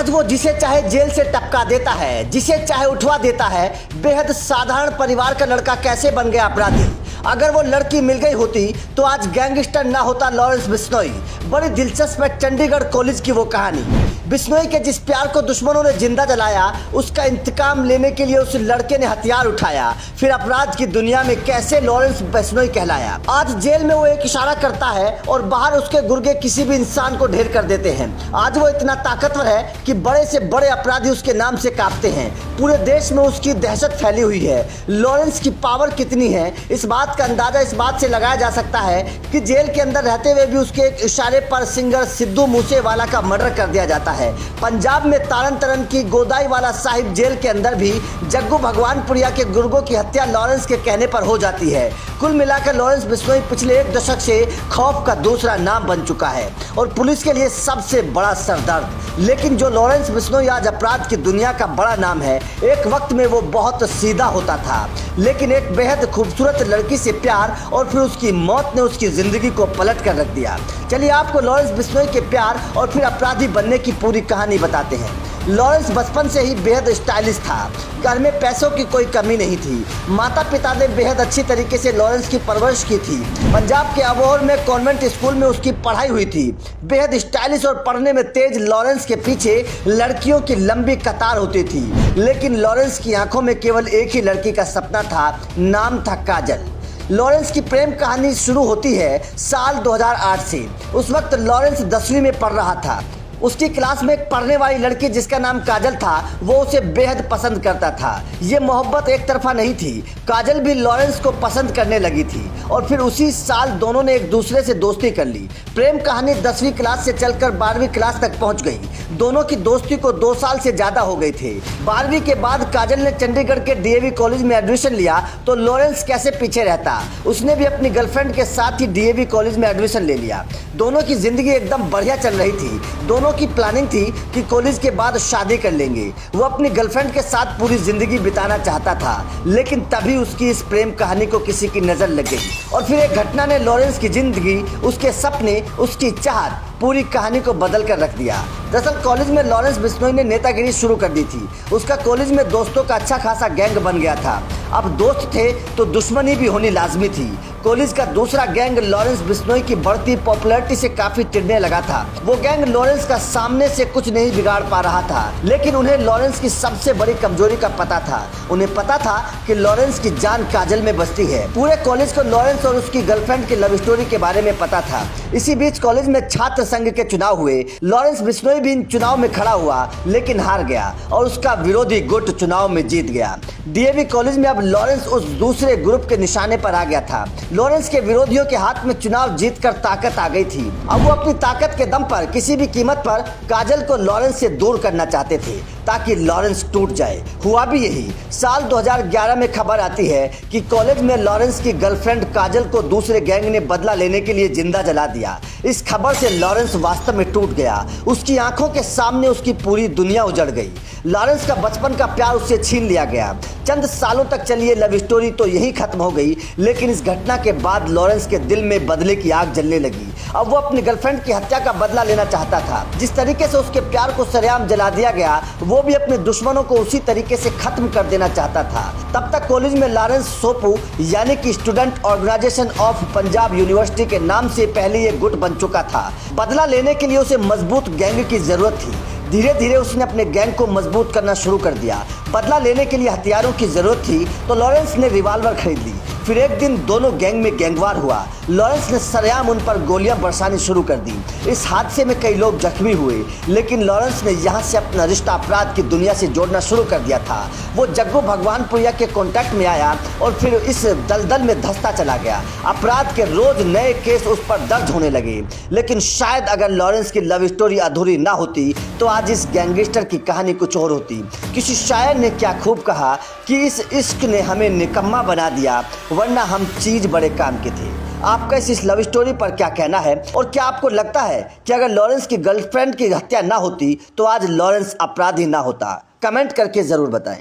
आज वो जिसे चाहे जेल से टपका देता है, जिसे चाहे उठवा देता है। बेहद साधारण परिवार का लड़का कैसे बन गया अपराधी। अगर वो लड़की मिल गई होती तो आज गैंगस्टर ना होता लॉरेंस बिश्नोई। बड़ी दिलचस्प है चंडीगढ़ कॉलेज की वो कहानी। बिश्नोई के जिस प्यार को दुश्मनों ने जिंदा जलाया, उसका इंतकाम लेने के लिए उस लड़के ने हथियार उठाया। फिर अपराध की दुनिया में कैसे लॉरेंस बिश्नोई कहलाया। आज जेल में वो एक इशारा करता है और बाहर उसके गुर्गे किसी भी इंसान को ढेर कर देते हैं। आज वो इतना ताकतवर है कि बड़े से बड़े अपराधी उसके नाम से कांपते हैं। पूरे देश में उसकी दहशत फैली हुई है। लॉरेंस की पावर कितनी है, इस बात का अंदाजा इस बात से लगाया जा सकता है कि जेल के अंदर रहते हुए भी उसके एक इशारे पर सिंगर सिद्धू मूसेवाला का मर्डर कर दिया जाता है। पंजाब में तारन तरन की गोदाईवाला साहिब जेल के अंदर भी जग्गू भगवानपुरिया के गुर्गों की हत्या लॉरेंस के कहने पर हो जाती है। कुल मिलाकर लॉरेंस बिश्नोई पिछले एक दशक से खौफ का दूसरा नाम बन चुका है और पुलिस के लिए सबसे बड़ा सरदर्द। लेकिन जो लॉरेंस बिश्नोई आज अपराध की दुनिया का बड़ा नाम है, एक वक्त में वो बहुत सीधा होता था, लेकिन एक बेहद खूबसूरत लड़की से प्यार और फिर उसकी मौत ने उसकी जिंदगी को पलट कर रख दिया। चलिए आपको लॉरेंस बिश्नोई के प्यार और फिर अपराधी बनने की पूरी कहानी बताते हैं। लॉरेंस बचपन से ही बेहद स्टाइलिश था। घर में पैसों की कोई कमी नहीं थी। माता पिता ने बेहद अच्छी तरीके से लॉरेंस की परवरिश की थी। पंजाब के अबोहर में कॉन्वेंट स्कूल में उसकी पढ़ाई हुई थी। बेहद स्टाइलिश और पढ़ने में तेज लॉरेंस के पीछे लड़कियों की लंबी कतार होती थी, लेकिन लॉरेंस की आंखों में केवल एक ही लड़की का सपना था, नाम था काजल। लॉरेंस की प्रेम कहानी शुरू होती है साल 2008 से। उस वक्त लॉरेंस 10वीं में पढ़ रहा था। उसकी क्लास में एक पढ़ने वाली लड़की जिसका नाम काजल था, वो उसे बेहद पसंद करता था। ये मोहब्बत एक तरफा नहीं थी, काजल भी लॉरेंस को पसंद करने लगी थी और फिर उसी साल दोनों ने एक दूसरे से दोस्ती कर ली। प्रेम कहानी 10वीं क्लास से चलकर 12वीं क्लास तक पहुंच गई। दोनों की दोस्ती को 2 साल से ज्यादा हो गए थे। 12वीं के बाद काजल ने चंडीगढ़ के डीएवी कॉलेज में एडमिशन लिया तो लॉरेंस कैसे पीछे रहता। उसने भी अपनी गर्लफ्रेंड के साथ ही डीएवी कॉलेज में एडमिशन ले लिया। दोनों की जिंदगी एकदम बढ़िया चल रही थी। दोनों की प्लानिंग थी कि कॉलेज के बाद शादी कर लेंगे। वो अपनी गर्लफ्रेंड के साथ पूरी जिंदगी बिताना चाहता था, लेकिन तभी उसकी इस प्रेम कहानी को किसी की नजर लग गई और फिर एक घटना ने लॉरेंस की जिंदगी, उसके सपने, उसकी चाहत, पूरी कहानी को बदल कर रख दिया। दरअसल कॉलेज में लॉरेंस बिश्नोई ने नेतागिरी शुरू कर दी थी। उसका कॉलेज में दोस्तों का अच्छा खासा गैंग बन गया था। अब दोस्त थे तो दुश्मनी भी होनी लाजमी थी। कॉलेज का दूसरा गैंग लॉरेंस बिश्नोई की बढ़ती पॉपुलैरिटी से काफी चिढ़ने लगा था। वो गैंग लॉरेंस का सामने से कुछ नहीं बिगाड़ पा रहा था, लेकिन उन्हें लॉरेंस की सबसे बड़ी कमजोरी का पता था। उन्हें पता था कि लॉरेंस की जान काजल में बसती है। पूरे कॉलेज को लॉरेंस और उसकी गर्लफ्रेंड की लव स्टोरी के बारे में पता था। इसी बीच कॉलेज में छात्र संघ के चुनाव हुए। लॉरेंस बिश्नोई भी इन चुनाव में खड़ा हुआ, लेकिन हार गया और उसका विरोधी गुट चुनाव में जीत गया। डीएवी कॉलेज में अब लॉरेंस उस दूसरे ग्रुप के निशाने पर आ गया था। लॉरेंस के विरोधियों के हाथ में चुनाव जीतकर ताकत आ गई थी। अब वो अपनी ताकत के दम पर किसी भी कीमत पर काजल को लॉरेंस से दूर करना चाहते थे ताकि लॉरेंस टूट जाए। हुआ भी यही। साल 2011 में खबर आती है कि कॉलेज में लॉरेंस की गर्लफ्रेंड काजल को दूसरे गैंग ने बदला लेने के लिए जिंदा जला दिया। इस खबर से लॉरेंस वास्तव में टूट गया। उसकी आंखों के सामने उसकी पूरी दुनिया उजड़ गई। लॉरेंस का बचपन का प्यार उससे छीन लिया गया। चंद सालों तक चली ये लव स्टोरी तो यही खत्म हो गई, लेकिन इस घटना के बाद लॉरेंस के दिल में बदले की आग जलने लगी। अब वो अपनी गर्लफ्रेंड की हत्या का बदला लेना चाहता था। जिस तरीके से उसके प्यार को सरेआम जला दिया गया, वो भी अपने दुश्मनों को उसी तरीके से खत्म कर देना चाहता था। तब तक कॉलेज में लॉरेंस सोपू यानी कि student organisation of Punjab university के नाम से पहले ये गुट बन चुका था। बदला लेने के लिए उसे मजबूत गैंग की जरूरत थी। धीरे धीरे उसने अपने गैंग को मजबूत करना शुरू कर दिया। बदला लेने के लिए हथियारों की जरूरत थी तो लॉरेंस ने रिवॉल्वर खरीद ली। फिर एक दिन दोनों गैंग में गैंगवार हुआ। लॉरेंस ने सरेआम उन पर गोलियां बरसानी शुरू कर दी। इस हादसे में कई लोग जख्मी हुए, लेकिन लॉरेंस ने यहां से अपना रिश्ता अपराध की दुनिया से जोड़ना शुरू कर दिया था। वो जग्गू भगवानपुरिया के कांटेक्ट में आया और फिर इस दलदल में धंसता चला गया। अपराध के रोज नए केस उस पर दर्ज होने लगे, लेकिन शायद अगर लॉरेंस की लव स्टोरी अधूरी ना होती तो आज इस गैंगस्टर की कहानी कुछ और होती। किसी शायर ने क्या खूब कहा कि इस इश्क ने हमें निकम्मा बना दिया, वरना हम चीज बड़े काम के थे। आपका इस लव स्टोरी पर क्या कहना है और क्या आपको लगता है कि अगर लॉरेंस की गर्लफ्रेंड की हत्या ना होती तो आज लॉरेंस अपराधी ना होता? कमेंट करके जरूर बताएं।